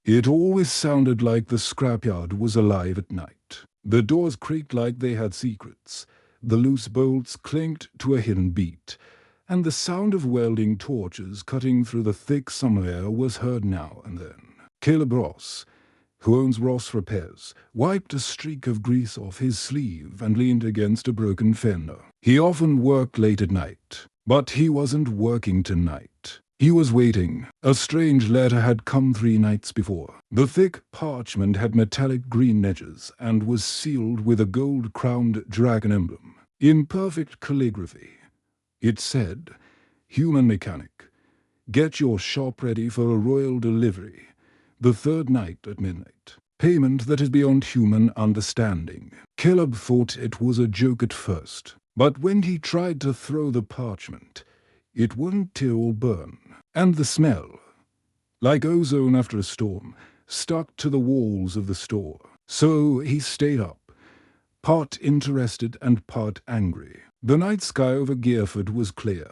It always sounded like the scrapyard was alive at night. The doors creaked like they had secrets. The loose bolts clinked to a hidden beat, and the sound of welding torches cutting through the thick summer air was heard now and then. Caleb Ross, who owns Ross Repairs, wiped a streak of grease off his sleeve and leaned against a broken fender. He often worked late at night, but he wasn't working tonight. He was waiting. A strange letter had come 3 nights before. The thick parchment had metallic green edges and was sealed with a gold-crowned dragon emblem. In perfect calligraphy, it said, "Human mechanic, get your shop ready for a royal delivery. The 3rd night at midnight. Payment that is beyond human understanding." Caleb thought it was a joke at first, but when he tried to throw the parchment, it wouldn't tear or burn, and the smell, like ozone after a storm, stuck to the walls of the store. So he stayed up, part interested and part angry. The night sky over Gearford was clear,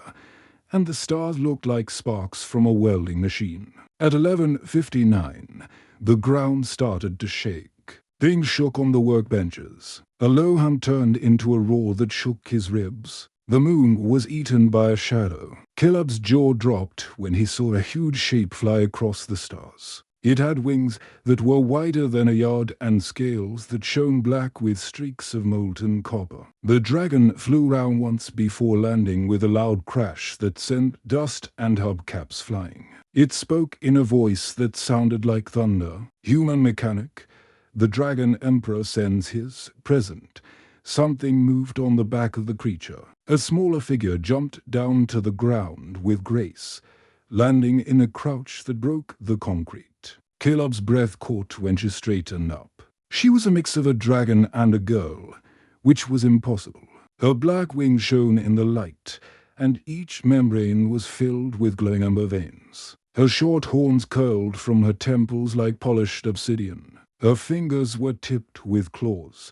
and the stars looked like sparks from a welding machine. At 11:59, the ground started to shake. Things shook on the workbenches. A low hum turned into a roar that shook his ribs. The moon was eaten by a shadow. Caleb's jaw dropped when he saw a huge shape fly across the stars. It had wings that were wider than a yard and scales that shone black with streaks of molten copper. The dragon flew round once before landing with a loud crash that sent dust and hubcaps flying. It spoke in a voice that sounded like thunder. "Human mechanic, the dragon emperor sends his present." Something moved on the back of the creature. A smaller figure jumped down to the ground with grace, landing in a crouch that broke the concrete. Caleb's breath caught when she straightened up. She was a mix of a dragon and a girl, which was impossible. Her black wings shone in the light, and each membrane was filled with glowing amber veins. Her short horns curled from her temples like polished obsidian. Her fingers were tipped with claws,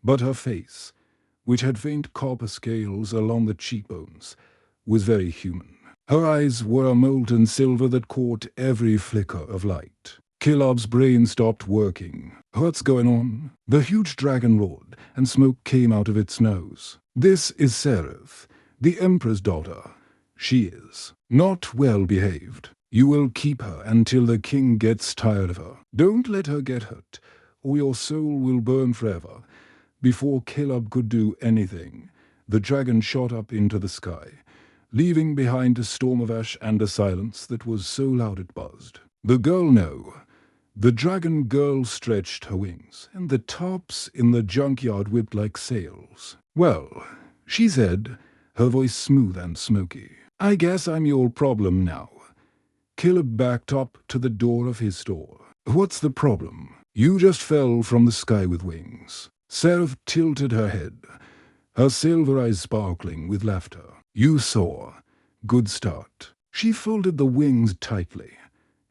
but her face, which had faint copper scales along the cheekbones, was very human. Her eyes were a molten silver that caught every flicker of light. Caleb's brain stopped working. "What's going on?" The huge dragon roared, and smoke came out of its nose. "This is Seryth, the Emperor's daughter. She is not well behaved. You will keep her until the king gets tired of her. Don't let her get hurt, or your soul will burn forever." Before Caleb could do anything, the dragon shot up into the sky, leaving behind a storm of ash and a silence that was so loud it buzzed. The girl no. The dragon girl stretched her wings, and the tops in the junkyard whipped like sails. "Well," she said, her voice smooth and smoky, "I guess I'm your problem now." Caleb backed up to the door of his store. "What's the problem?" "You just fell from the sky with wings." Seryth tilted her head, her silver eyes sparkling with laughter. "You saw. Good start." She folded the wings tightly,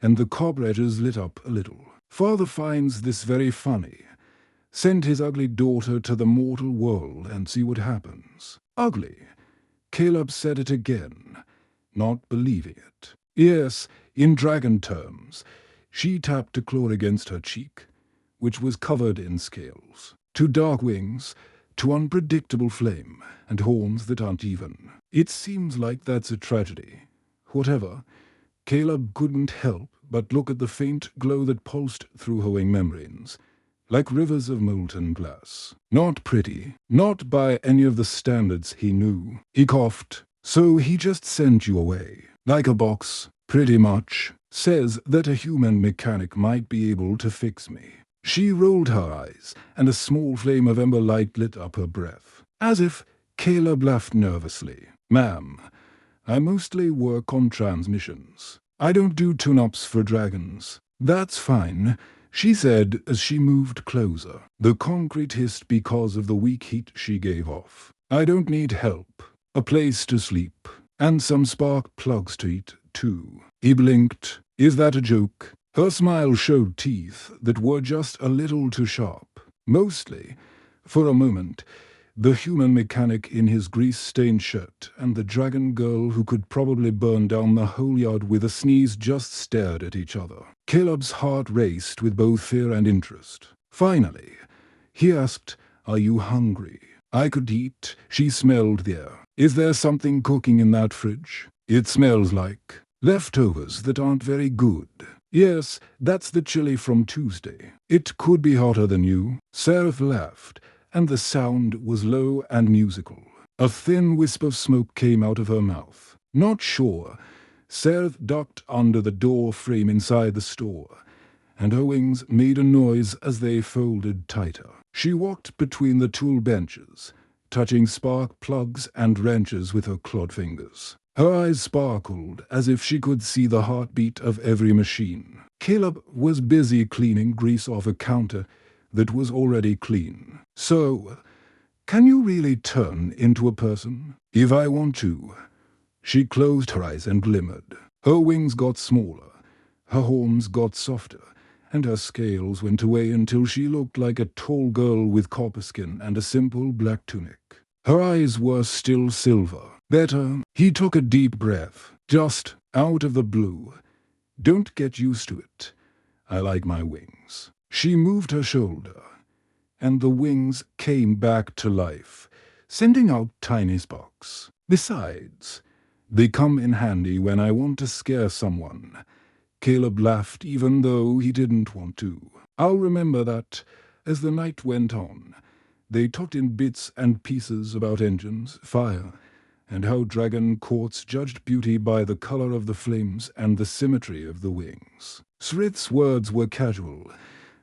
and the copper edges lit up a little. "Father finds this very funny. Send his ugly daughter to the mortal world and see what happens." "Ugly?" Caleb said it again, not believing it. "Yes, in dragon terms." She tapped a claw against her cheek, which was covered in scales. "To dark wings, to unpredictable flame, and horns that aren't even. It seems like that's a tragedy. Whatever." Caleb couldn't help but look at the faint glow that pulsed through her wing membranes, like rivers of molten glass. "Not pretty, not by any of the standards he knew." He coughed. "So he just sent you away. Like a box, pretty much. Says that a human mechanic might be able to fix me." She rolled her eyes, and a small flame of ember light lit up her breath. As if Caleb laughed nervously. "Ma'am, I mostly work on transmissions. I don't do tune-ups for dragons." "That's fine," she said as she moved closer. The concrete hissed because of the weak heat she gave off. "I don't need help. A place to sleep. And some spark plugs to eat, too." He blinked. "Is that a joke?" Her smile showed teeth that were just a little too sharp. "Mostly. For a moment. The human mechanic in his grease-stained shirt and the dragon girl who could probably burn down the whole yard with a sneeze just stared at each other. Caleb's heart raced with both fear and interest. Finally, he asked, "Are you hungry?" "I could eat." She smelled the air. "Is there something cooking in that fridge?" "It smells like leftovers that aren't very good." "Yes, that's the chili from Tuesday. It could be hotter than you." Seryth laughed, and the sound was low and musical. A thin wisp of smoke came out of her mouth. Not sure, Seryth ducked under the door frame inside the store, and her wings made a noise as they folded tighter. She walked between the tool benches, touching spark plugs and wrenches with her clawed fingers. Her eyes sparkled as if she could see the heartbeat of every machine. Caleb was busy cleaning grease off a counter that was already clean. "So, can you really turn into a person?" "If I want to." She closed her eyes and glimmered. Her wings got smaller, her horns got softer, and her scales went away until she looked like a tall girl with copper skin and a simple black tunic. Her eyes were still silver. "Better." He took a deep breath, just out of the blue. "Don't get used to it. I like my wings." She moved her shoulder, and the wings came back to life, sending out tiny sparks. "Besides, they come in handy when I want to scare someone." Caleb laughed even though he didn't want to. "I'll remember that." As the night went on, they talked in bits and pieces about engines, fire, and how dragon courts judged beauty by the color of the flames and the symmetry of the wings. Seryth's words were casual,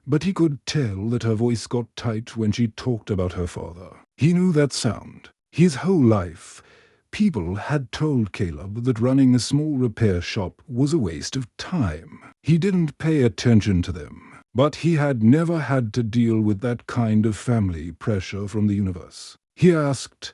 but he could tell that her voice got tight when she talked about her father. He knew that sound. His whole life, people had told Caleb that running a small repair shop was a waste of time. He didn't pay attention to them, but he had never had to deal with that kind of family pressure from the universe. He asked,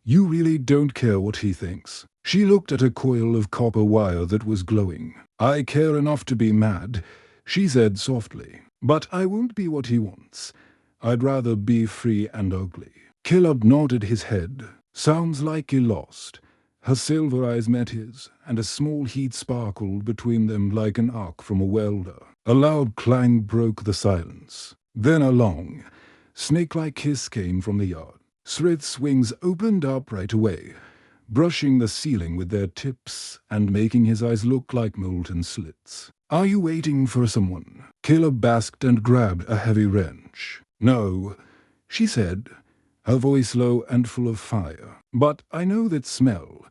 "You really don't care what he thinks?" She looked at a coil of copper wire that was glowing. "I care enough to be mad," she said softly. "But I won't be what he wants. I'd rather be free and ugly." Caleb nodded his head. "Sounds like he lost." Her silver eyes met his, and a small heat sparkled between them like an arc from a welder. A loud clang broke the silence. Then a long, snake-like hiss came from the yard. Seryth's wings opened up right away, brushing the ceiling with their tips and making his eyes look like molten slits. "Are you waiting for someone?" Caleb basked and grabbed a heavy wrench. "No," she said, her voice low and full of fire. "But I know that smell."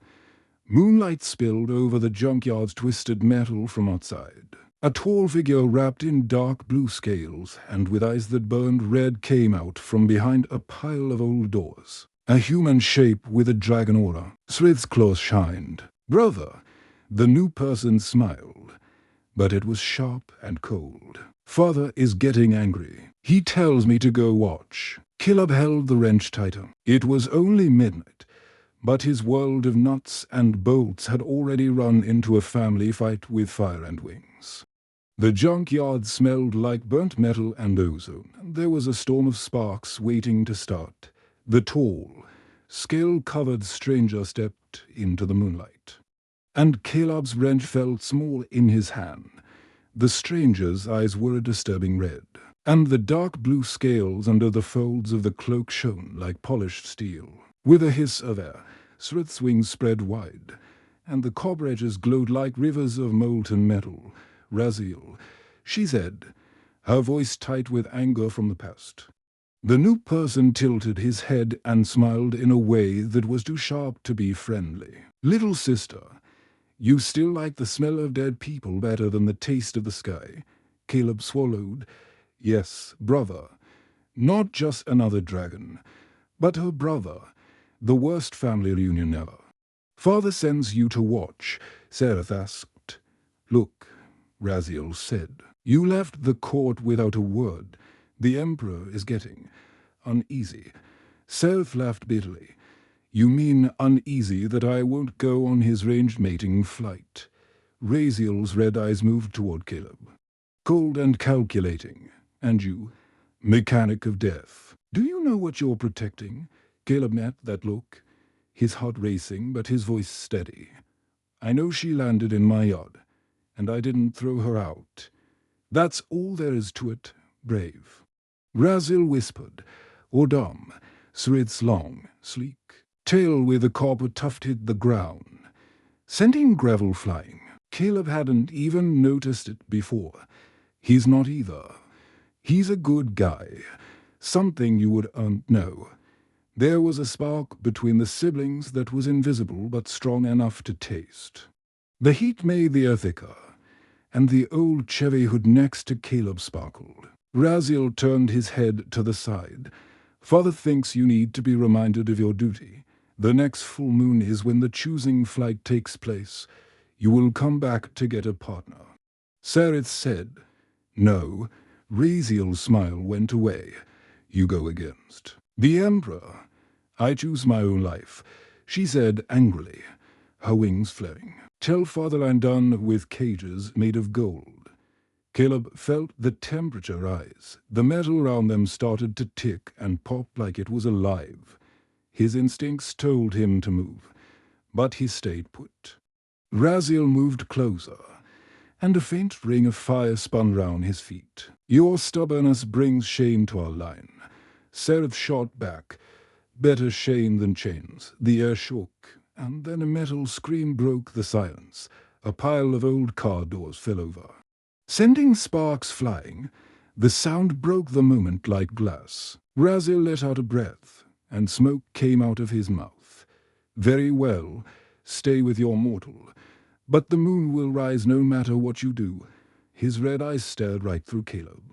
Moonlight spilled over the junkyard's twisted metal from outside. A tall figure wrapped in dark blue scales and with eyes that burned red came out from behind a pile of old doors. A human shape with a dragon aura. Seryth's claws shined. "Brother." The new person smiled, but it was sharp and cold. "Father is getting angry. He tells me to go watch." Caleb held the wrench tighter. It was only midnight, but his world of nuts and bolts had already run into a family fight with fire and wings. The junkyard smelled like burnt metal and ozone. There was a storm of sparks waiting to start. The tall, scale-covered stranger stepped into the moonlight, and Caleb's wrench felt small in his hand. The stranger's eyes were a disturbing red, and the dark blue scales under the folds of the cloak shone like polished steel. With a hiss of air, Seryth's wings spread wide, and the copper edges glowed like rivers of molten metal. "Raziel," she said, her voice tight with anger from the past. The new person tilted his head and smiled in a way that was too sharp to be friendly. "Little sister, you still like the smell of dead people better than the taste of the sky?" Caleb swallowed. "Yes, brother. Not just another dragon, but her brother. The worst family reunion ever." "Father sends you to watch," Seryth asked. "Look," Raziel said, "you left the court without a word. The Emperor is getting uneasy." Seryth laughed bitterly. "You mean uneasy that I won't go on his ranged mating flight?" Raziel's red eyes moved toward Caleb. "Cold and calculating. And you, mechanic of death. Do you know what you're protecting?" Caleb met that look, his heart racing but his voice steady. "I know she landed in my yard, and I didn't throw her out. That's all there is to it, brave." Razil whispered, "Ordam, Seryth's long, sleek tail with a copper tuft hit the ground, sending gravel flying. Caleb hadn't even noticed it before. He's not either. He's a good guy, something you wouldn't know. There was a spark between the siblings that was invisible but strong enough to taste. The heat made the air thicker, and the old Chevy hood next to Caleb sparkled. Razil turned his head to the side. "Father thinks you need to be reminded of your duty. The next full moon is when the choosing flight takes place. You will come back to get a partner." Seryth said, "No." Razil's smile went away. "You go against the Emperor." "I choose my own life," she said angrily, her wings flaring. "Tell father I'm done with cages made of gold." Caleb felt the temperature rise. The metal around them started to tick and pop like it was alive. His instincts told him to move, but he stayed put. Razil moved closer, and a faint ring of fire spun round his feet. "Your stubbornness brings shame to our line." Seryth shot back. "Better shame than chains." The air shook, and then a metal scream broke the silence. A pile of old car doors fell over, sending sparks flying. The sound broke the moment like glass. Razil let out a breath, and smoke came out of his mouth. "Very well, stay with your mortal. But the moon will rise no matter what you do." His red eyes stared right through Caleb.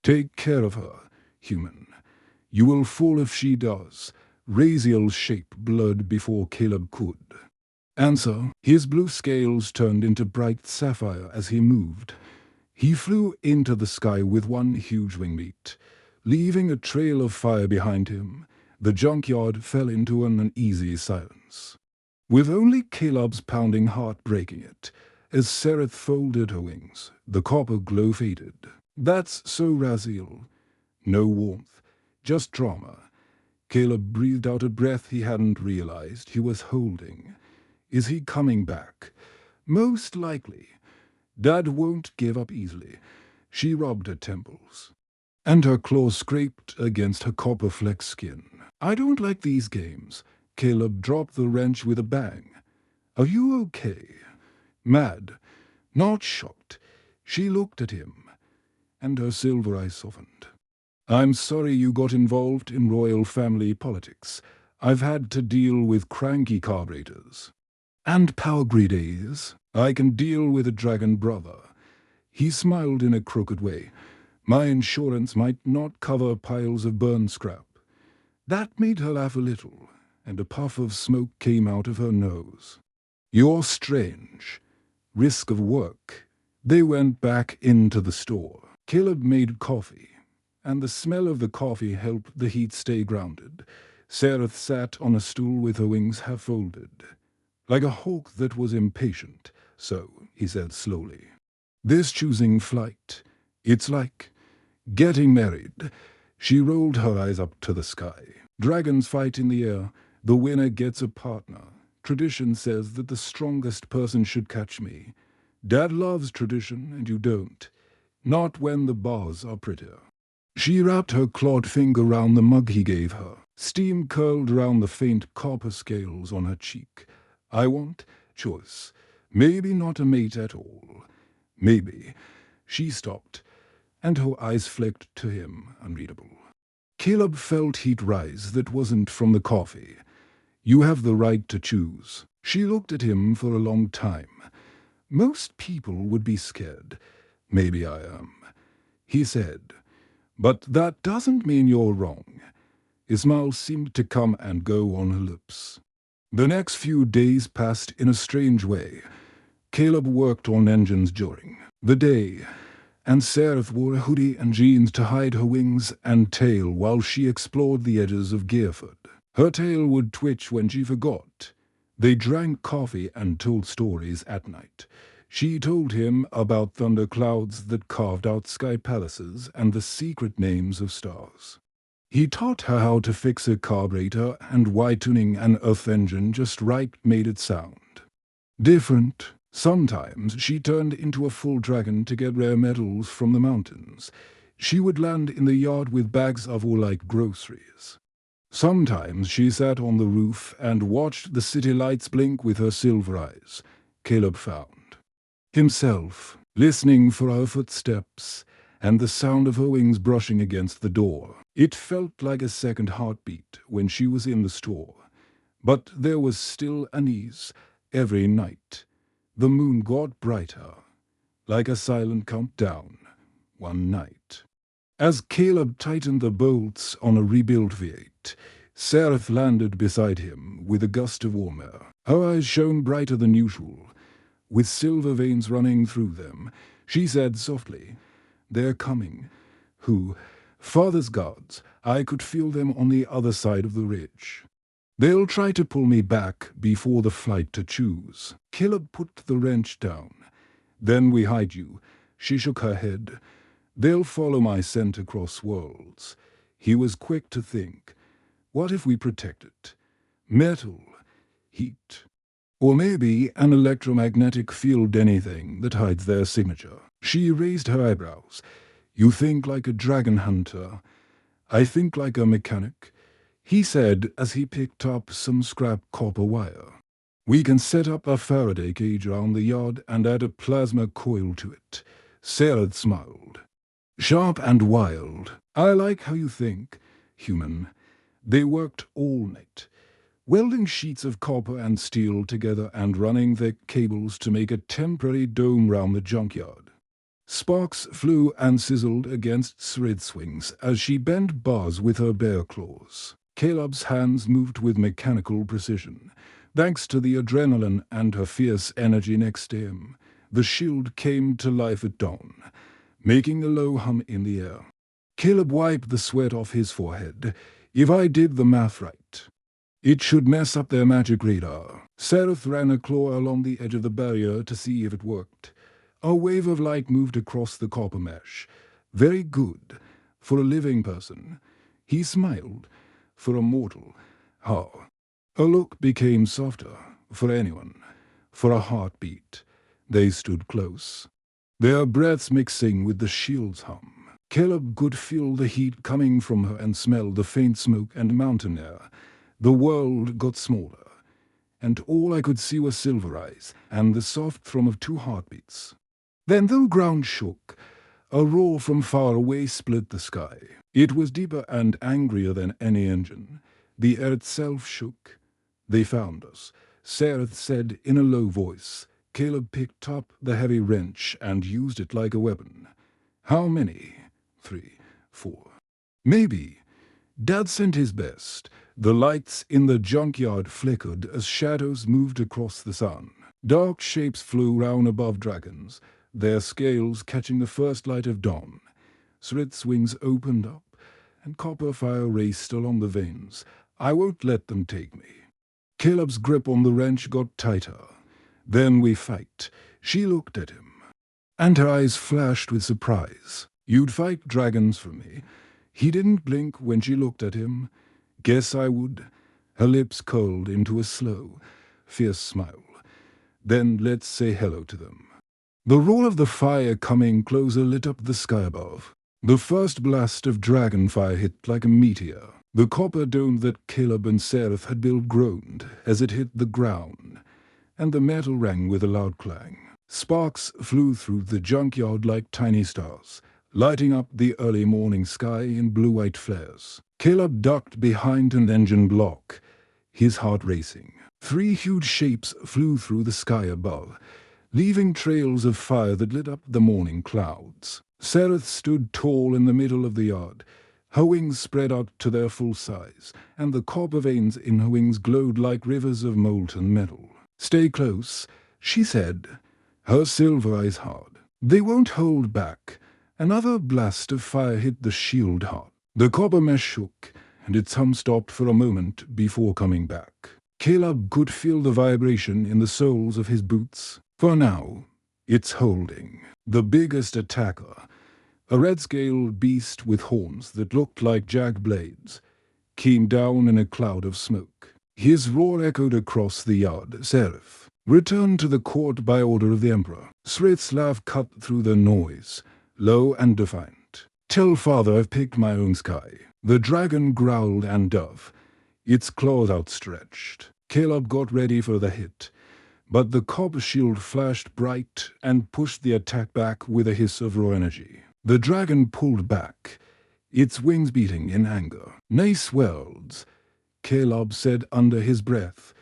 "Take care of her, human. You will fall if she does." Razil's shape blurred before Caleb could answer. His blue scales turned into bright sapphire as he moved. He flew into the sky with one huge wingbeat, leaving a trail of fire behind him. The junkyard fell into an uneasy silence, with only Caleb's pounding heart breaking it. As Seryth folded her wings, the copper glow faded. "That's so Razil. No warmth, just drama." Caleb breathed out a breath he hadn't realized he was holding. "Is he coming back?" "Most likely. Dad won't give up easily." She rubbed her temples, and her claws scraped against her copper-flecked skin. "I don't like these games." Caleb dropped the wrench with a bang. "Are you okay?" "Mad, not shocked." She looked at him, and her silver eyes softened. "I'm sorry you got involved in royal family politics. I've had to deal with cranky carburetors and power grid. I can deal with a dragon brother." He smiled in a crooked way. "My insurance might not cover piles of burn scrap." That made her laugh a little, and a puff of smoke came out of her nose. "You're strange. Risk of work." They went back into the store. Caleb made coffee, and the smell of the coffee helped the heat stay grounded. Seryth sat on a stool with her wings half folded, like a hawk that was impatient. "So," he said slowly, "this choosing flight, it's like getting married." She rolled her eyes up to the sky. "Dragons fight in the air. The winner gets a partner. Tradition says that the strongest person should catch me. Dad loves tradition, and you don't. Not when the bars are prettier." She wrapped her clawed finger round the mug he gave her. Steam curled round the faint copper scales on her cheek. "I want choice. Maybe not a mate at all. Maybe." She stopped, and her eyes flicked to him, unreadable. Caleb felt heat rise that wasn't from the coffee. "You have the right to choose." She looked at him for a long time. "Most people would be scared." "Maybe I am," he said. "But that doesn't mean you're wrong." His smile seemed to come and go on her lips. The next few days passed in a strange way. Caleb worked on engines during the day, and Seryth wore a hoodie and jeans to hide her wings and tail while she explored the edges of Gearford. Her tail would twitch when she forgot. They drank coffee and told stories at night. She told him about thunder clouds that carved out sky palaces and the secret names of stars. He taught her how to fix a carburetor and why tuning an earth engine just right made it sound different. Sometimes she turned into a full dragon to get rare metals from the mountains. She would land in the yard with bags of all like groceries. Sometimes she sat on the roof and watched the city lights blink with her silver eyes. Caleb found himself listening for her footsteps and the sound of her wings brushing against the door. It felt like a second heartbeat when she was in the store. But there was still unease every night. The moon got brighter, like a silent countdown, one night. As Caleb tightened the bolts on a rebuilt V8, Seryth landed beside him with a gust of warm air. Her eyes shone brighter than usual, with silver veins running through them. She said softly, "They're coming. Who? Father's gods. I could feel them on the other side of the ridge. They'll try to pull me back before the flight to choose." Caleb put the wrench down. "Then we hide you." She shook her head. "They'll follow my scent across worlds." He was quick to think, what if we protect it? Metal, heat, or maybe an electromagnetic field, anything that hides their signature. She raised her eyebrows. "You think like a dragon hunter. I think like a mechanic," he said as he picked up some scrap copper wire. "We can set up a Faraday cage around the yard and add a plasma coil to it." Seryth smiled. "Sharp and wild. I like how you think, human." They worked all night, welding sheets of copper and steel together and running their cables to make a temporary dome round the junkyard. Sparks flew and sizzled against Seryth's wings as she bent bars with her bare claws. Caleb's hands moved with mechanical precision. Thanks to the adrenaline and her fierce energy next to him, the shield came to life at dawn, making a low hum in the air. Caleb wiped the sweat off his forehead. "If I did the math right, it should mess up their magic radar." Seryth ran a claw along the edge of the barrier to see if it worked. A wave of light moved across the copper mesh. "Very good. For a living person." He smiled. "For a mortal. How?" Her look became softer. "For anyone. For a heartbeat." They stood close, their breaths mixing with the shield's hum. Caleb could feel the heat coming from her and smell the faint smoke and mountain air. The world got smaller, and all I could see were silver eyes and the soft thrum of two heartbeats. Then the ground shook. A roar from far away split the sky. It was deeper and angrier than any engine. The air itself shook. "They found us," Seryth said in a low voice. Caleb picked up the heavy wrench and used it like a weapon. "How many?" 3, 4. "Maybe." Dad sent his best. The lights in the junkyard flickered as shadows moved across the sun. Dark shapes flew round above dragons, their scales catching the first light of dawn. Seryth's wings opened up, and copper fire raced along the veins. "I won't let them take me." Caleb's grip on the wrench got tighter. "Then we fight." She looked at him, and her eyes flashed with surprise. "You'd fight dragons for me?" He didn't blink when she looked at him. "Guess I would." Her lips curled into a slow, fierce smile. "Then let's say hello to them." The roar of the fire coming closer lit up the sky above. The first blast of dragonfire hit like a meteor. The copper dome that Caleb and Seryth had built groaned as it hit the ground, and the metal rang with a loud clang. Sparks flew through the junkyard like tiny stars, lighting up the early morning sky in blue-white flares. Caleb ducked behind an engine block, his heart racing. 3 huge shapes flew through the sky above, leaving trails of fire that lit up the morning clouds. Seryth stood tall in the middle of the yard. Her wings spread out to their full size, and the copper veins in her wings glowed like rivers of molten metal. "Stay close," she said, her silver eyes hard. "They won't hold back." Another blast of fire hit the shield hard. The copper mesh shook, and its hum stopped for a moment before coming back. Caleb could feel the vibration in the soles of his boots. For now, it's holding. The biggest attacker, A red-scaled beast with horns that looked like jagged blades came down in a cloud of smoke. His roar echoed across the yard. Seryth, return to the court by order of the Emperor. Seryth's laugh cut through the noise, low and defiant. Tell father I've picked my own sky. The dragon growled and dove, its claws outstretched. Caleb got ready for the hit, but the copper shield flashed bright and pushed the attack back with a hiss of raw energy. The dragon pulled back, its wings beating in anger. Nice worlds, Caleb said under his breath,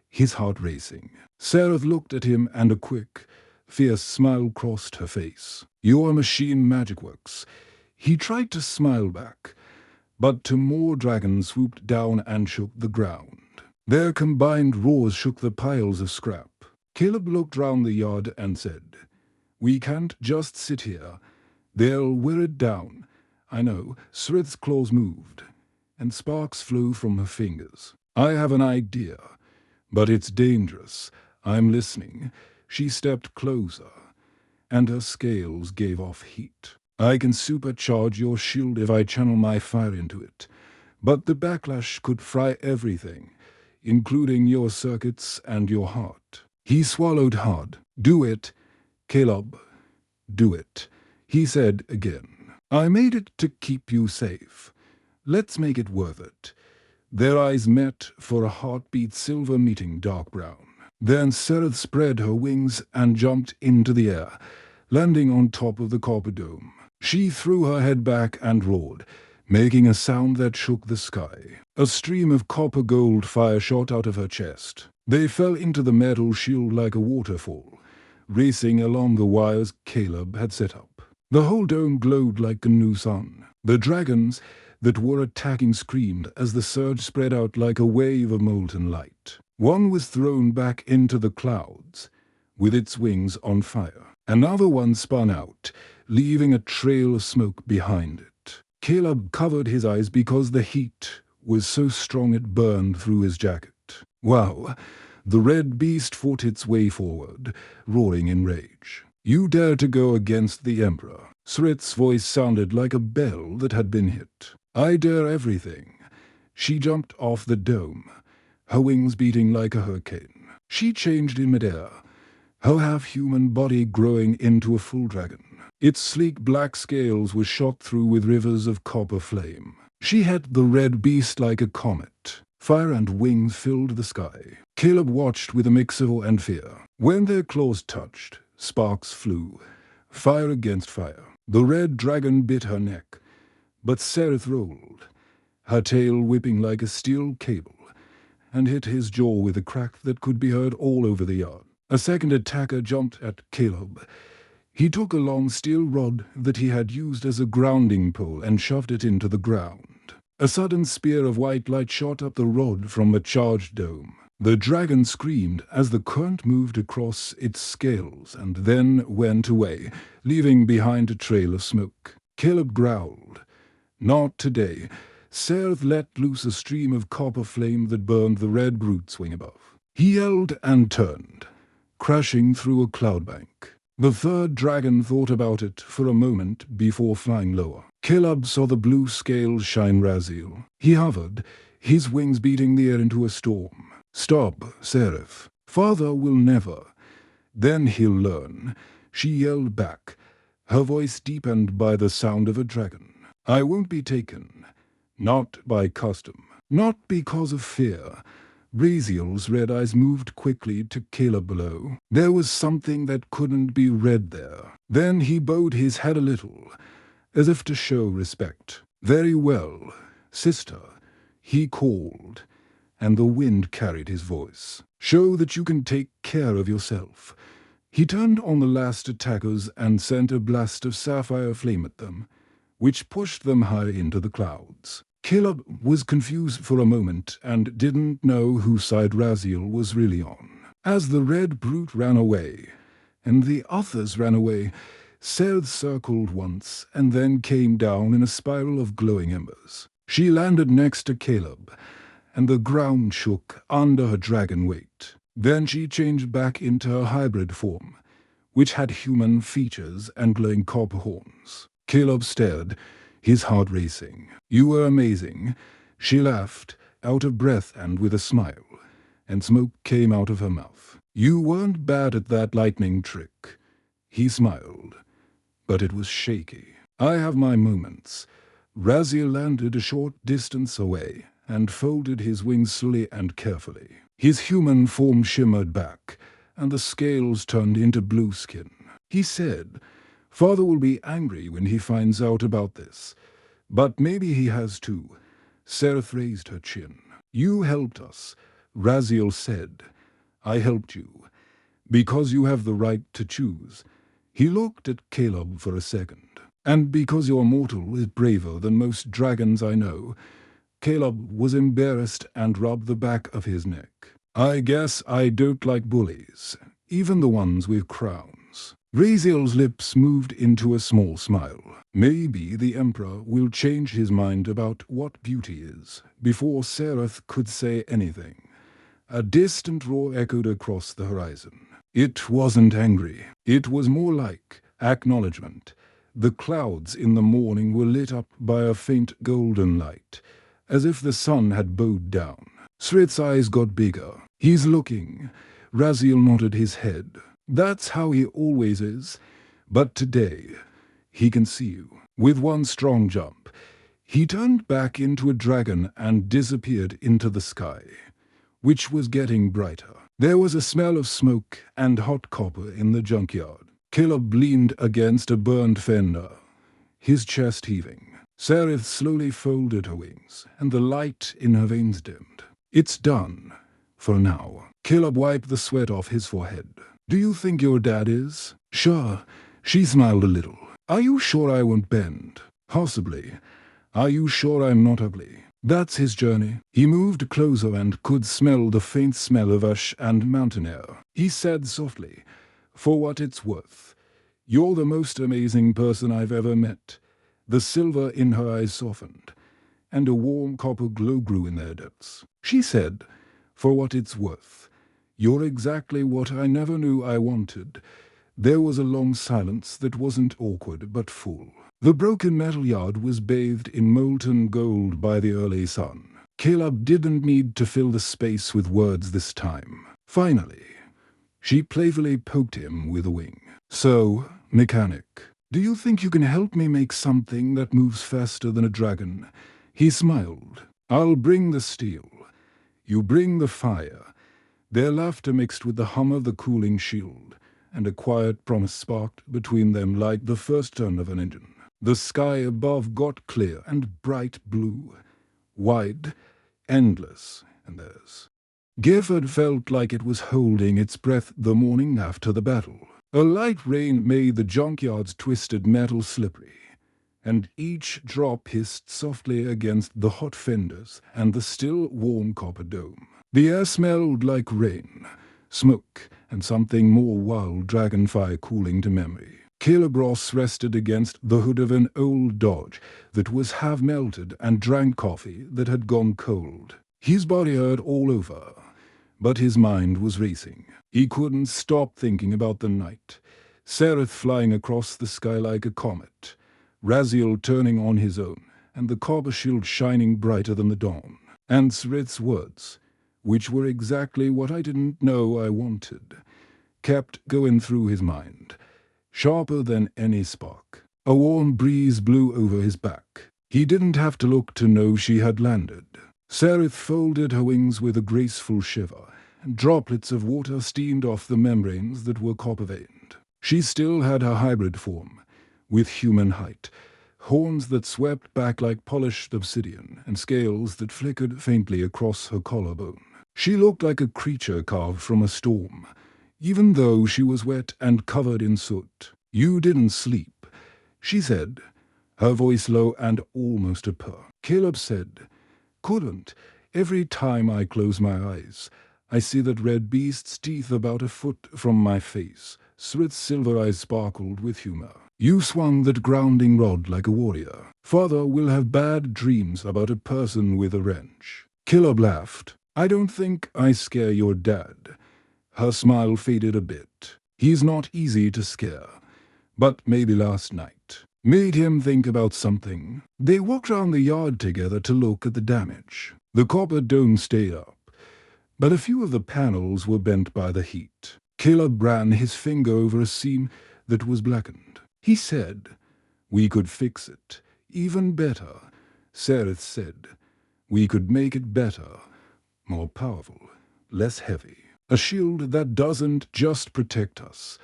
his heart racing. Seryth looked at him and a quick, fierce smile crossed her face. Your machine magic works. He tried to smile back, but two more dragons swooped down and shook the ground. Their combined roars shook the piles of scrap. Caleb looked round the yard and said, We can't just sit here. They'll wear it down. I know. Seryth's claws moved, and sparks flew from her fingers. I have an idea, but it's dangerous. I'm listening. She stepped closer, and her scales gave off heat. I can supercharge your shield if I channel my fire into it, but the backlash could fry everything, including your circuits and your heart. He swallowed hard. Do it, Caleb. Do it, he said again. I made it to keep you safe. Let's make it worth it. Their eyes met for a heartbeat silver meeting dark brown. Then Seryth spread her wings and jumped into the air, landing on top of the copper dome. She threw her head back and roared, making a sound that shook the sky. A stream of copper gold fire shot out of her chest. They fell into the metal shield like a waterfall, racing along the wires Caleb had set up. The whole dome glowed like a new sun. The dragons that were attacking screamed as the surge spread out like a wave of molten light. One was thrown back into the clouds, with its wings on fire. Another one spun out, leaving a trail of smoke behind it. Caleb covered his eyes because the heat was so strong it burned through his jacket. Wow! The red beast fought its way forward, roaring in rage. You dare to go against the Emperor? Seryth's voice sounded like a bell that had been hit. I dare everything. She jumped off the dome, her wings beating like a hurricane. She changed in midair, her half-human body growing into a full dragon. Its sleek black scales were shot through with rivers of copper flame. She hit the red beast like a comet. Fire and wings filled the sky. Caleb watched with a mix of awe and fear. When their claws touched, sparks flew, fire against fire. The red dragon bit her neck, but Seryth rolled, her tail whipping like a steel cable, and hit his jaw with a crack that could be heard all over the yard. A second attacker jumped at Caleb. He took a long steel rod that he had used as a grounding pole and shoved it into the ground. A sudden spear of white light shot up the rod from a charged dome. The dragon screamed as the current moved across its scales and then went away, leaving behind a trail of smoke. Caleb growled. Not today. Seryth let loose a stream of copper flame that burned the red brute's wing above. He yelled and turned, crashing through a cloud bank. The third dragon thought about it for a moment before flying lower. Caleb saw the blue scales shine Raziel. He hovered, his wings beating the air into a storm. Stop, Seryth. Father will never. Then he'll learn. She yelled back, her voice deepened by the sound of a dragon. I won't be taken. Not by custom. Not because of fear. Raziel's red eyes moved quickly to Caleb below. There was something that couldn't be read there. Then he bowed his head a little, as if to show respect. Very well, sister, he called, and the wind carried his voice. Show that you can take care of yourself. He turned on the last attackers and sent a blast of sapphire flame at them, which pushed them high into the clouds. Caleb was confused for a moment and didn't know whose side Raziel was really on. As the red brute ran away, and the others ran away, Seryth circled once and then came down in a spiral of glowing embers. She landed next to Caleb, and the ground shook under her dragon weight. Then she changed back into her hybrid form, which had human features and glowing copper horns. Caleb stared, his heart racing. "You were amazing." She laughed, out of breath and with a smile, and smoke came out of her mouth. "You weren't bad at that lightning trick." He smiled, but it was shaky. "I have my moments." Raziel landed a short distance away and folded his wings slowly and carefully. His human form shimmered back, and the scales turned into blue skin. He said, "Father will be angry when he finds out about this, but maybe he has too." Seryth raised her chin. "You helped us," Raziel said. "I helped you, because you have the right to choose." He looked at Caleb for a second. "And because your mortal is braver than most dragons I know." Caleb was embarrassed and rubbed the back of his neck. "I guess I don't like bullies, even the ones with crowns." Raziel's lips moved into a small smile. Maybe the Emperor will change his mind about what beauty is, before Seryth could say anything. A distant roar echoed across the horizon. It wasn't angry. It was more like acknowledgement. The clouds in the morning were lit up by a faint golden light, as if the sun had bowed down. Seryth's eyes got bigger. "He's looking." Raziel nodded his head. "That's how he always is. But today, he can see you." With one strong jump, he turned back into a dragon and disappeared into the sky, which was getting brighter. There was a smell of smoke and hot copper in the junkyard. Caleb leaned against a burned fender, his chest heaving. Seryth slowly folded her wings, and the light in her veins dimmed. "It's done. For now." Caleb wiped the sweat off his forehead. "Do you think your dad is?" "Sure." She smiled a little. "Are you sure I won't bend?" "Possibly." "Are you sure I'm not ugly?" "That's his journey." He moved closer and could smell the faint smell of ash and mountain air. He said softly, "For what it's worth, you're the most amazing person I've ever met." The silver in her eyes softened, and a warm copper glow grew in their depths. She said, "For what it's worth, you're exactly what I never knew I wanted." There was a long silence that wasn't awkward but full. The broken metal yard was bathed in molten gold by the early sun. Caleb didn't need to fill the space with words this time. Finally, she playfully poked him with a wing. "So, mechanic, do you think you can help me make something that moves faster than a dragon?" He smiled. "I'll bring the steel. You bring the fire." Their laughter mixed with the hum of the cooling shield, and a quiet promise sparked between them like the first turn of an engine. The sky above got clear and bright blue, wide, endless, and theirs. Gifford felt like it was holding its breath the morning after the battle. A light rain made the junkyard's twisted metal slippery, and each drop hissed softly against the hot fenders and the still warm copper dome. The air smelled like rain, smoke, and something more wild dragonfire cooling to memory. Caleb Ross rested against the hood of an old Dodge that was half melted and drank coffee that had gone cold. His body hurt all over, but his mind was racing. He couldn't stop thinking about the night. Seryth flying across the sky like a comet, Raziel turning on his own, and the copper shield shining brighter than the dawn. And Seryth's words, which were exactly what I didn't know I wanted, kept going through his mind, sharper than any spark. A warm breeze blew over his back. He didn't have to look to know she had landed. Seryth folded her wings with a graceful shiver, and droplets of water steamed off the membranes that were copper-veined. She still had her hybrid form, with human height, horns that swept back like polished obsidian, and scales that flickered faintly across her collarbone. She looked like a creature carved from a storm, even though she was wet and covered in soot. "You didn't sleep," she said, her voice low and almost a purr. Caleb said, "Couldn't. Every time I close my eyes, I see that red beast's teeth about a foot from my face." Seryth's silver eyes sparkled with humor. "You swung that grounding rod like a warrior. Father will have bad dreams about a person with a wrench." Caleb laughed. "I don't think I scare your dad." Her smile faded a bit. "He's not easy to scare. But maybe last night. made him think about something. They walked around the yard together to look at the damage. The copper dome stayed up, but a few of the panels were bent by the heat. Caleb ran his finger over a seam that was blackened. He said, "We could fix it. Even better." Seryth said, "We could make it better. More powerful. Less heavy. A shield that doesn't just protect us,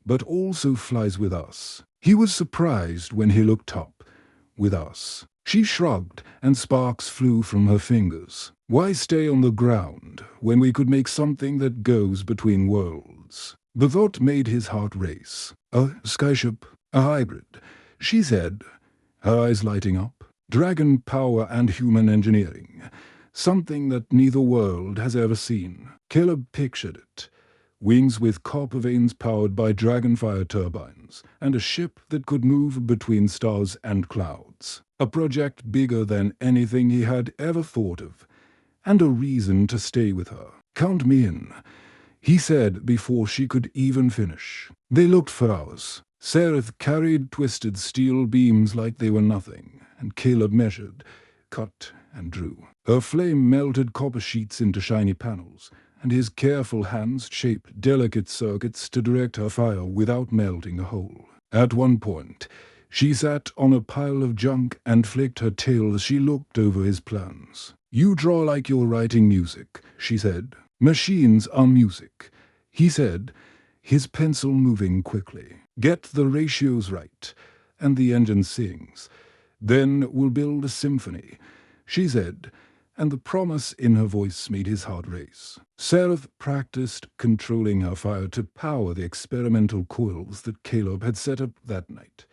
but also flies with us." He was surprised when he looked up. "With us." She shrugged, and sparks flew from her fingers. "Why stay on the ground when we could make something that goes between worlds?" The thought made his heart race. "A skyship, a hybrid," she said, her eyes lighting up. "Dragon power and human engineering. Something that neither world has ever seen." Caleb pictured it. Wings with copper veins powered by dragonfire turbines, and a ship that could move between stars and clouds. A project bigger than anything he had ever thought of, and a reason to stay with her. "Count me in," he said before she could even finish. They looked for hours. Seryth carried twisted steel beams like they were nothing, and Caleb measured, cut, and drew. Her flame melted copper sheets into shiny panels, and his careful hands shaped delicate circuits to direct her fire without melting a hole. At one point, she sat on a pile of junk and flicked her tail as she looked over his plans. "You draw like you're writing music," she said. "Machines are music," he said, his pencil moving quickly. "Get the ratios right, and the engine sings. Then we'll build a symphony," she said, and the promise in her voice made his heart race. Seryth practiced controlling her fire to power the experimental coils that Caleb had set up that night,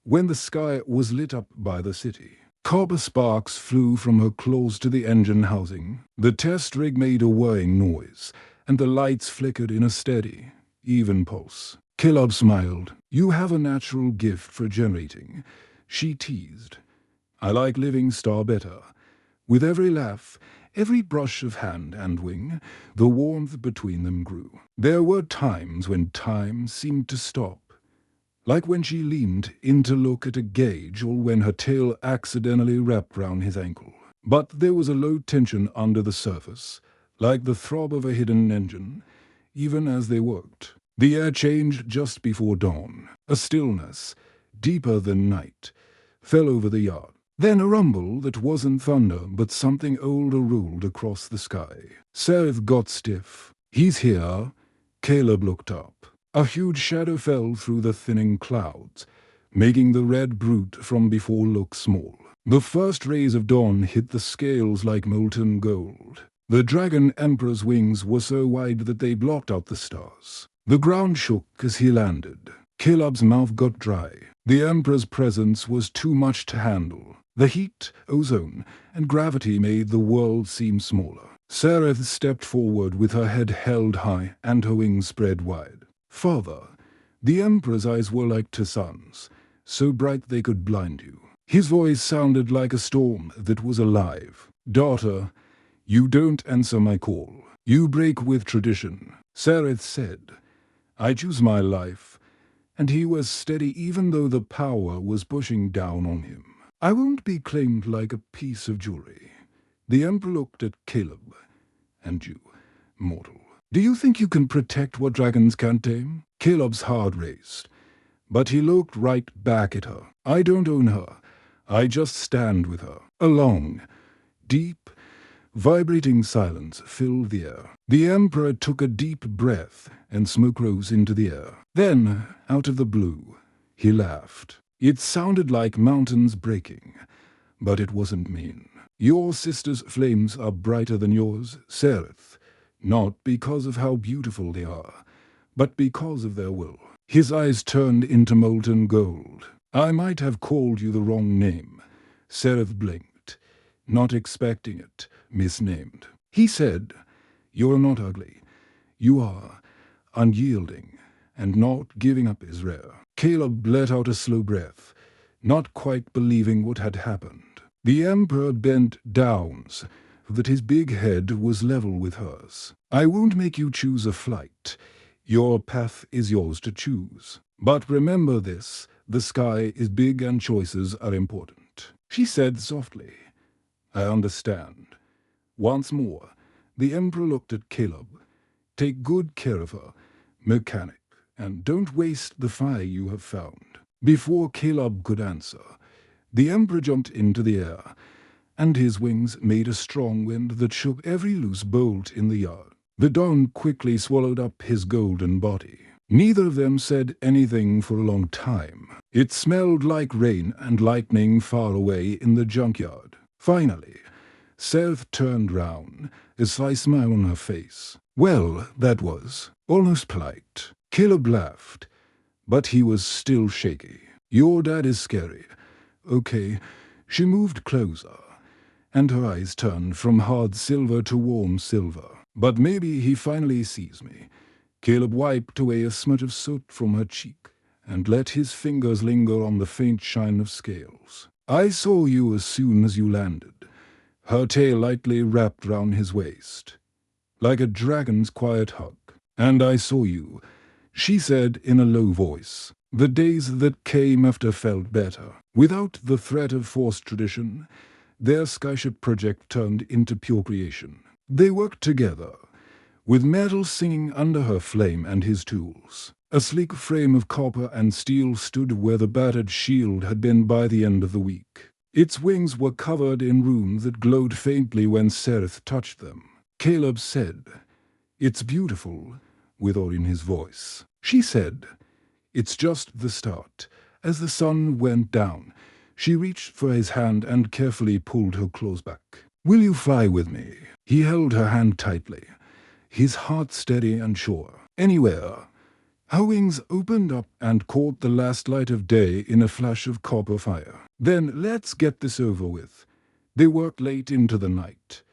when the sky was lit up by the city. Copper sparks flew from her claws to the engine housing. The test rig made a whirring noise, and the lights flickered in a steady, even pulse. Caleb smiled. "You have a natural gift for generating," she teased. "I like living star better." With every laugh, every brush of hand and wing, the warmth between them grew. There were times when time seemed to stop, like when she leaned in to look at a gauge or when her tail accidentally wrapped round his ankle. But there was a low tension under the surface, like the throb of a hidden engine, even as they worked. The air changed just before dawn. A stillness, deeper than night, fell over the yard. Then a rumble that wasn't thunder, but something older rolled across the sky. Seryth got stiff. "He's here." Caleb looked up. A huge shadow fell through the thinning clouds, making the red brute from before look small. The first rays of dawn hit the scales like molten gold. The dragon emperor's wings were so wide that they blocked out the stars. The ground shook as he landed. Caleb's mouth got dry. The emperor's presence was too much to handle. The heat, ozone, and gravity made the world seem smaller. Seryth stepped forward with her head held high and her wings spread wide. "Father." The emperor's eyes were like two suns, so bright they could blind you. His voice sounded like a storm that was alive. "Daughter, you don't answer my call. You break with tradition." Seryth said, "I choose my life," and he was steady even though the power was pushing down on him. "I won't be claimed like a piece of jewelry." The emperor looked at Caleb. "And you, mortal, do you think you can protect what dragons can't tame?" Caleb's heart raced, but he looked right back at her. "I don't own her. I just stand with her." A long, deep, vibrating silence filled the air. The emperor took a deep breath, and smoke rose into the air. Then, out of the blue, he laughed. It sounded like mountains breaking, but it wasn't mean. "Your sister's flames are brighter than yours, Seryth, not because of how beautiful they are, but because of their will." His eyes turned into molten gold. "I might have called you the wrong name." Seryth blinked, not expecting it, misnamed. He said, "You're not ugly. You are unyielding, and not giving up is rare." Caleb let out a slow breath, not quite believing what had happened. The emperor bent down so that his big head was level with hers. "I won't make you choose a flight. Your path is yours to choose. But remember this, The sky is big and choices are important, she said softly. I understand. Once more, the Emperor looked at Caleb. Take good care of her, mechanic, and don't waste the fire you have found. Before Caleb could answer, the Emperor jumped into the air, and his wings made a strong wind that shook every loose bolt in the yard. The dawn quickly swallowed up his golden body. Neither of them said anything for a long time. It smelled like rain and lightning far away in the junkyard. Finally, Seryth turned round, a sly smile on her face. Well, that was almost polite. Caleb laughed, but he was still shaky. Your dad is scary. Okay, she moved closer, and her eyes turned from hard silver to warm silver. But maybe he finally sees me. Caleb wiped away a smudge of soot from her cheek and let his fingers linger on the faint shine of scales. I saw you as soon as you landed. Her tail lightly wrapped round his waist, like a dragon's quiet hug. And I saw you, she said in a low voice. The days that came after felt better. Without the threat of forced tradition, their Skyship project turned into pure creation. They worked together, with metal singing under her flame and his tools. A sleek frame of copper and steel stood where the battered shield had been by the end of the week. Its wings were covered in runes that glowed faintly when Seryth touched them. Caleb said, "It's beautiful," with awe in his voice. She said, "It's just the start." As the sun went down, she reached for his hand and carefully pulled her claws back. "Will you fly with me?" He held her hand tightly, his heart steady and sure. Anywhere. Her wings opened up and caught the last light of day in a flash of copper fire. Then let's get this over with. They worked late into the night,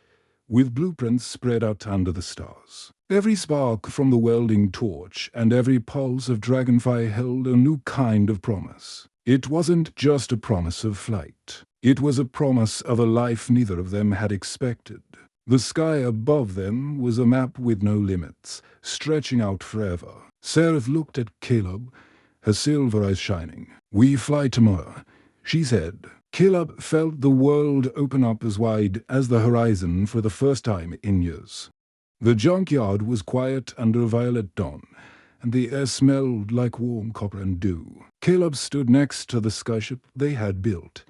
with blueprints spread out under the stars. Every spark from the welding torch and every pulse of dragonfire held a new kind of promise. It wasn't just a promise of flight. It was a promise of a life neither of them had expected. The sky above them was a map with no limits, stretching out forever. Seryth looked at Caleb, her silver eyes shining. "We fly tomorrow," she said. Caleb felt the world open up as wide as the horizon for the first time in years. The junkyard was quiet under a violet dawn, and the air smelled like warm copper and dew. Caleb stood next to the skyship they had built,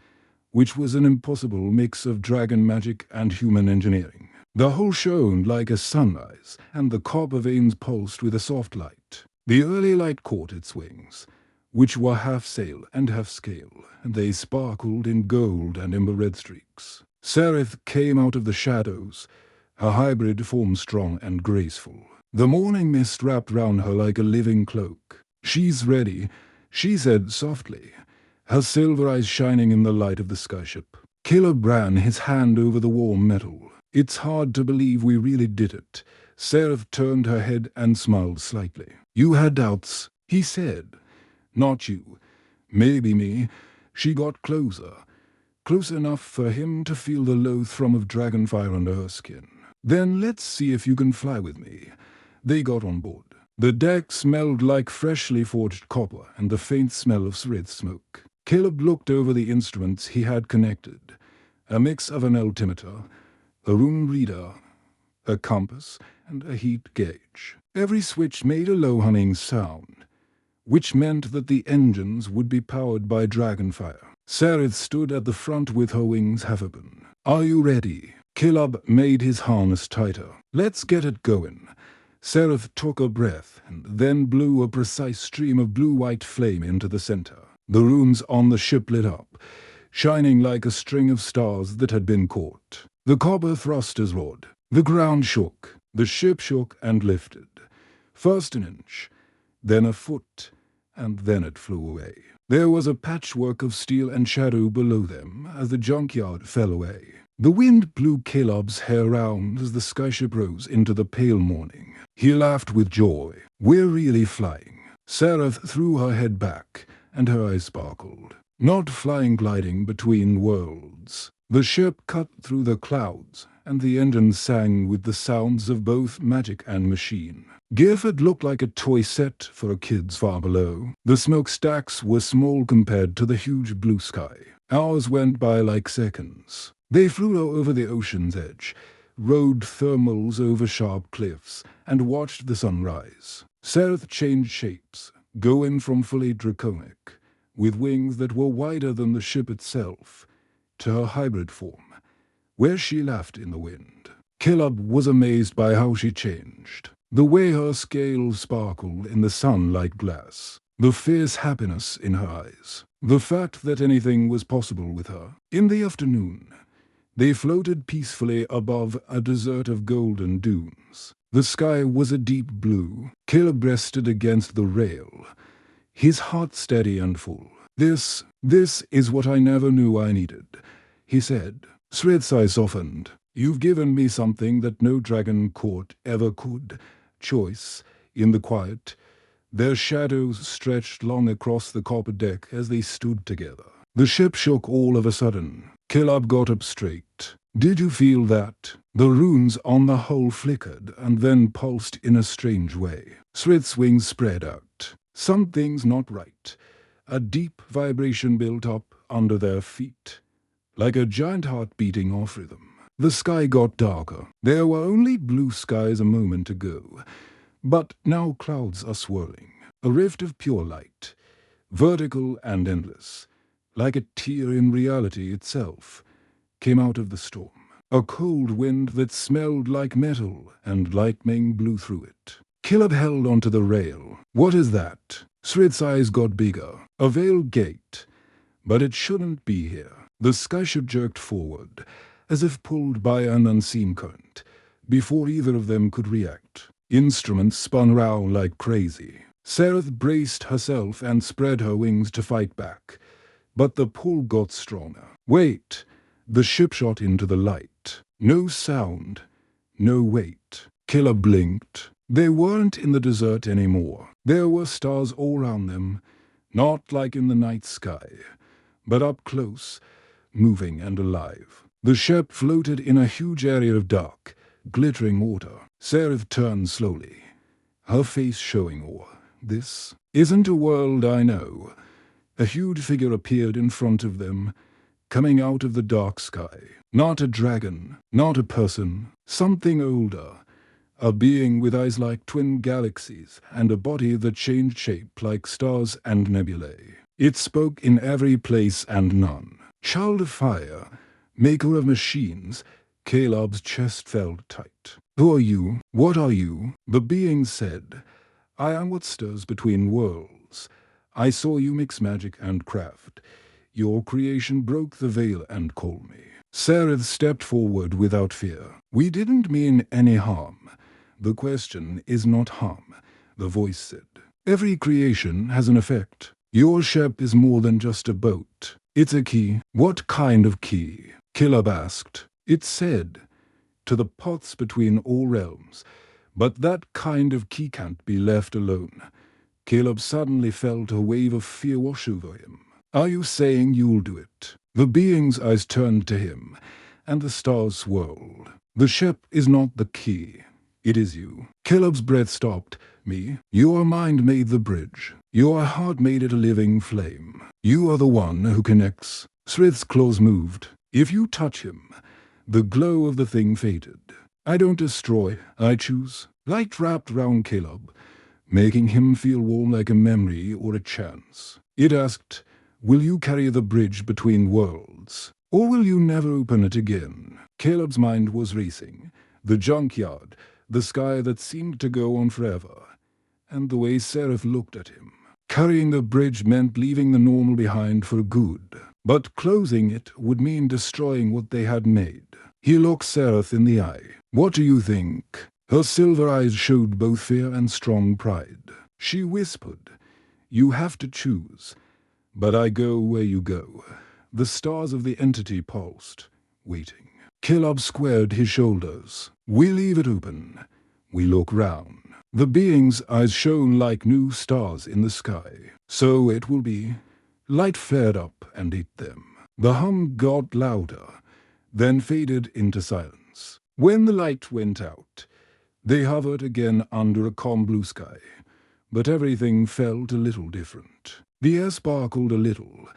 which was an impossible mix of dragon magic and human engineering. The hull shone like a sunrise, and the copper veins pulsed with a soft light. The early light caught its wings, which were half sail and half scale, and they sparkled in gold and ember red streaks. Seryth came out of the shadows, her hybrid form strong and graceful. The morning mist wrapped round her like a living cloak. "She's ready," she said softly, her silver eyes shining in the light of the skyship. Caleb ran his hand over the warm metal. "It's hard to believe we really did it." Seryth turned her head and smiled slightly. "You had doubts," he said. "Not you. Maybe me." She got closer, close enough for him to feel the low thrum of dragonfire under her skin. "Then let's see if you can fly with me." They got on board. The deck smelled like freshly forged copper and the faint smell of Seryth smoke. Caleb looked over the instruments he had connected, a mix of an altimeter, a rune reader, a compass, and a heat gauge. Every switch made a low humming sound, which meant that the engines would be powered by dragonfire. Seryth stood at the front with her wings half open. "Are you ready?" Caleb made his harness tighter. "Let's get it going." Seryth took a breath and then blew a precise stream of blue-white flame into the center. The runes on the ship lit up, shining like a string of stars that had been caught. The copper thrusters roared. The ground shook. The ship shook and lifted. First an inch, then a foot, and then it flew away. There was a patchwork of steel and shadow below them as the junkyard fell away. The wind blew Caleb's hair round as the skyship rose into the pale morning. He laughed with joy. "We're really flying." Seryth threw her head back, and her eyes sparkled. "Not flying gliding between worlds." The ship cut through the clouds, and the engine sang with the sounds of both magic and machine. Gifford looked like a toy set for a kid's far below. The smokestacks were small compared to the huge blue sky. Hours went by like seconds. They flew over the ocean's edge, rode thermals over sharp cliffs, and watched the sun rise. Seryth changed shapes, going from fully draconic, with wings that were wider than the ship itself, to her hybrid form, where she laughed in the wind. Caleb was amazed by how she changed. The way her scales sparkled in the sun like glass. The fierce happiness in her eyes. The fact that anything was possible with her. In the afternoon, they floated peacefully above a desert of golden dunes. The sky was a deep blue. Caleb rested against the rail, his heart steady and full. This is what I never knew I needed, he said. Seryth's eyes softened. You've given me something that no dragon court ever could. Choice. In the quiet, their shadows stretched long across the copper deck as they stood together. The ship shook all of a sudden. Caleb got up straight. Did you feel that? The runes on the hull flickered and then pulsed in a strange way. Seryth's wings spread out. Something's not right. A deep vibration built up under their feet, like a giant heart beating off rhythm. The sky got darker. There were only blue skies a moment ago, but now clouds are swirling. A rift of pure light, vertical and endless, like a tear in reality itself, came out of the storm. A cold wind that smelled like metal and lightning blew through it. Caleb held onto the rail. What is that? Seryth's eyes got bigger. A veiled gate. But it shouldn't be here. The skyship jerked forward, as if pulled by an unseen current, before either of them could react. Instruments spun round like crazy. Seryth braced herself and spread her wings to fight back, but the pull got stronger. Wait! The ship shot into the light. No sound, no weight. Caleb blinked. They weren't in the desert anymore. There were stars all around them, not like in the night sky, but up close, moving and alive. The ship floated in a huge area of dark, glittering water. Seryth turned slowly, her face showing awe. This isn't a world I know. A huge figure appeared in front of them, coming out of the dark sky. Not a dragon, not a person, something older. A being with eyes like twin galaxies and a body that changed shape like stars and nebulae. It spoke in every place and none. Child of fire, maker of machines. Caleb's chest felt tight. Who are you? What are you? The being said, I am what stirs between worlds. I saw you mix magic and craft. Your creation broke the veil and called me. Seryth stepped forward without fear. We didn't mean any harm. The question is not harm, the voice said. Every creation has an effect. Your ship is more than just a boat. It's a key. What kind of key? Caleb asked. It said, to the paths between all realms. But that kind of key can't be left alone. Caleb suddenly felt a wave of fear wash over him. Are you saying you'll do it? The being's eyes turned to him, and the stars swirled. The ship is not the key. It is you. Caleb's breath stopped. Me? Your mind made the bridge. Your heart made it a living flame. You are the one who connects. Seryth's claws moved. If you touch him, the glow of the thing faded. I don't destroy, I choose. Light wrapped round Caleb, making him feel warm like a memory or a chance. It asked, will you carry the bridge between worlds, or will you never open it again? Caleb's mind was racing. The junkyard, the sky that seemed to go on forever, and the way Seryth looked at him. Carrying the bridge meant leaving the normal behind for good, but closing it would mean destroying what they had made. He looked Seryth in the eye. What do you think? Her silver eyes showed both fear and strong pride. She whispered, you have to choose, but I go where you go. The stars of the entity pulsed, waiting. Caleb squared his shoulders. We leave it open. We look round. The being's eyes shone like new stars in the sky. So it will be. Light flared up and hit them. The hum got louder, then faded into silence. When the light went out, They hovered again under a calm blue sky, but everything felt a little different. The air sparkled a little,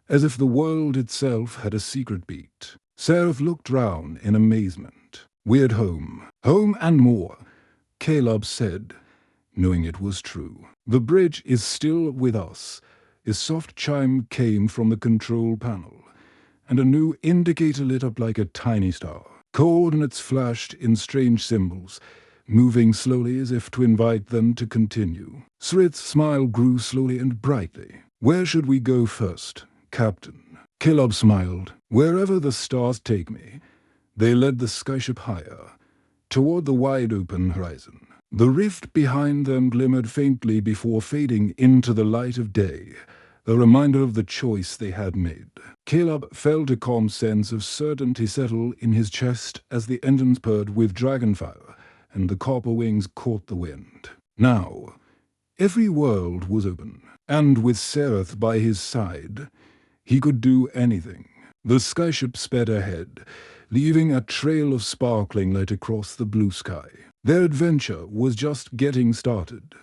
as if the world itself had a secret beat. Seryth looked round in amazement. "We're at home. Home and more," Caleb said, knowing it was true. "The bridge is still with us." A soft chime came from the control panel, and a new indicator lit up like a tiny star. Coordinates flashed in strange symbols, moving slowly as if to invite them to continue. Seryth's smile grew slowly and brightly. "Where should we go first, Captain?" Caleb smiled. "Wherever the stars take me." They led the skyship higher, toward the wide-open horizon. The rift behind them glimmered faintly before fading into the light of day, a reminder of the choice they had made. Caleb felt a calm sense of certainty settle in his chest as the engines purred with dragonfire, and the copper wings caught the wind. Now, every world was open, and with Seryth by his side, he could do anything. The skyship sped ahead, leaving a trail of sparkling light across the blue sky. Their adventure was just getting started.